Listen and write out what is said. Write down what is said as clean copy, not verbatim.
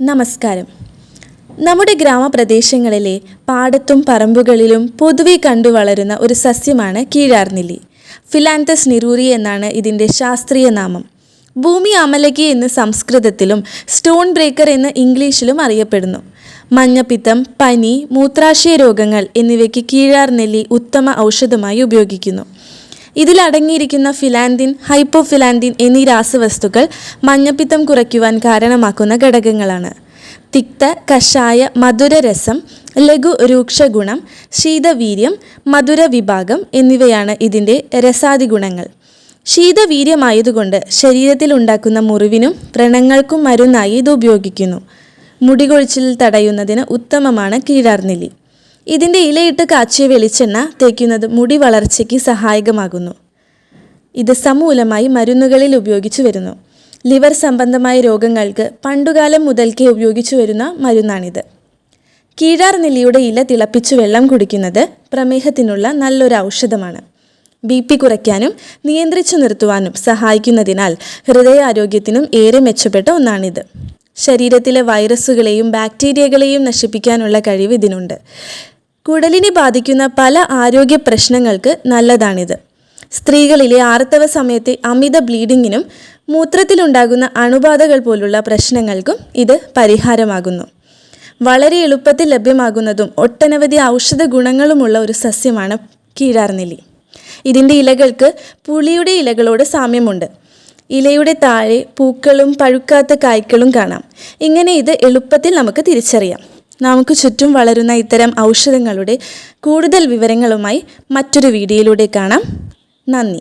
നമസ്കാരം. നമ്മുടെ ഗ്രാമപ്രദേശങ്ങളിലെ പാടത്തും പറമ്പുകളിലും പൊതുവെ കണ്ടുവളരുന്ന ഒരു സസ്യമാണ് കീഴാർനെല്ലി. ഫിലാന്തസ് നിറൂറി എന്നാണ് ഇതിൻ്റെ ശാസ്ത്രീയ നാമം. ഭൂമി അമലകി എന്ന് സംസ്കൃതത്തിലും സ്റ്റോൺ ബ്രേക്കർ എന്ന് ഇംഗ്ലീഷിലും അറിയപ്പെടുന്നു. മഞ്ഞപ്പിത്തം, പനി, മൂത്രാശയ രോഗങ്ങൾ എന്നിവയ്ക്ക് കീഴാർനെല്ലി ഉത്തമ ഔഷധമായി ഉപയോഗിക്കുന്നു. ഇതിലടങ്ങിയിരിക്കുന്ന ഫിലാന്തിൻ, ഹൈപ്പോഫിലാന്തിൻ എന്നീ രാസവസ്തുക്കൾ മഞ്ഞപ്പിത്തം കുറയ്ക്കുവാൻ കാരണമാക്കുന്ന ഘടകങ്ങളാണ്. തിക്ത, കഷായ, മധുരരസം, ലഘു രൂക്ഷഗുണം, ശീതവീര്യം, മധുര വിഭാഗം എന്നിവയാണ് ഇതിൻ്റെ രസാദിഗുണങ്ങൾ. ശീതവീര്യമായതുകൊണ്ട് ശരീരത്തിൽ ഉണ്ടാക്കുന്ന മുറിവിനും വ്രണങ്ങൾക്കും മരുന്നായി ഇത് ഉപയോഗിക്കുന്നു. മുടികൊഴിച്ചിൽ തടയുന്നതിന് ഉത്തമമാണ് കീഴാർനെല്ലി. ഇതിൻ്റെ ഇലയിട്ട് കാച്ചിയ വെളിച്ചെണ്ണ തേക്കുന്നത് മുടി വളർച്ചയ്ക്ക് സഹായകമാകുന്നു. ഇത് സമൂലമായി മരുന്നുകളിൽ ഉപയോഗിച്ചു വരുന്നു. ലിവർ സംബന്ധമായ രോഗങ്ങൾക്ക് പണ്ടുകാലം മുതൽക്കേ ഉപയോഗിച്ചു വരുന്ന മരുന്നാണിത്. കീഴാർനെല്ലിയുടെ ഇല തിളപ്പിച്ചു വെള്ളം കുടിക്കുന്നത് പ്രമേഹത്തിനുള്ള നല്ലൊരു ഔഷധമാണ്. BP കുറയ്ക്കാനും നിയന്ത്രിച്ചു നിർത്തുവാനും സഹായിക്കുന്നതിനാൽ ഹൃദയാരോഗ്യത്തിനും ഏറെ മെച്ചപ്പെട്ട ഒന്നാണിത്. ശരീരത്തിലെ വൈറസുകളെയും ബാക്ടീരിയകളെയും നശിപ്പിക്കാനുള്ള കഴിവ് ഇതിനുണ്ട്. കുടലിനെ ബാധിക്കുന്ന പല ആരോഗ്യ പ്രശ്നങ്ങൾക്ക് നല്ലതാണിത്. സ്ത്രീകളിലെ ആർത്തവ സമയത്തെ അമിത ബ്ലീഡിങ്ങിനും മൂത്രത്തിലുണ്ടാകുന്ന അണുബാധകൾ പോലുള്ള പ്രശ്നങ്ങൾക്കും ഇത് പരിഹാരമാകുന്നു. വളരെ എളുപ്പത്തിൽ ലഭ്യമാകുന്നതും ഒട്ടനവധി ഔഷധ ഗുണങ്ങളുമുള്ള ഒരു സസ്യമാണ് കീഴാർനെല്ലി. ഇതിൻ്റെ ഇലകൾക്ക് പുളിയുടെ ഇലകളോട് സാമ്യമുണ്ട്. ഇലയുടെ താഴെ പൂക്കളും പഴുക്കാത്ത കായ്ക്കളും കാണാം. ഇങ്ങനെ ഇത് എളുപ്പത്തിൽ നമുക്ക് തിരിച്ചറിയാം. നമുക്ക് ചുറ്റും വളരുന്ന ഇത്തരം ഔഷധങ്ങളുടെ കൂടുതൽ വിവരങ്ങളുമായി മറ്റൊരു വീഡിയോയിലൂടെ കാണാം. നന്ദി.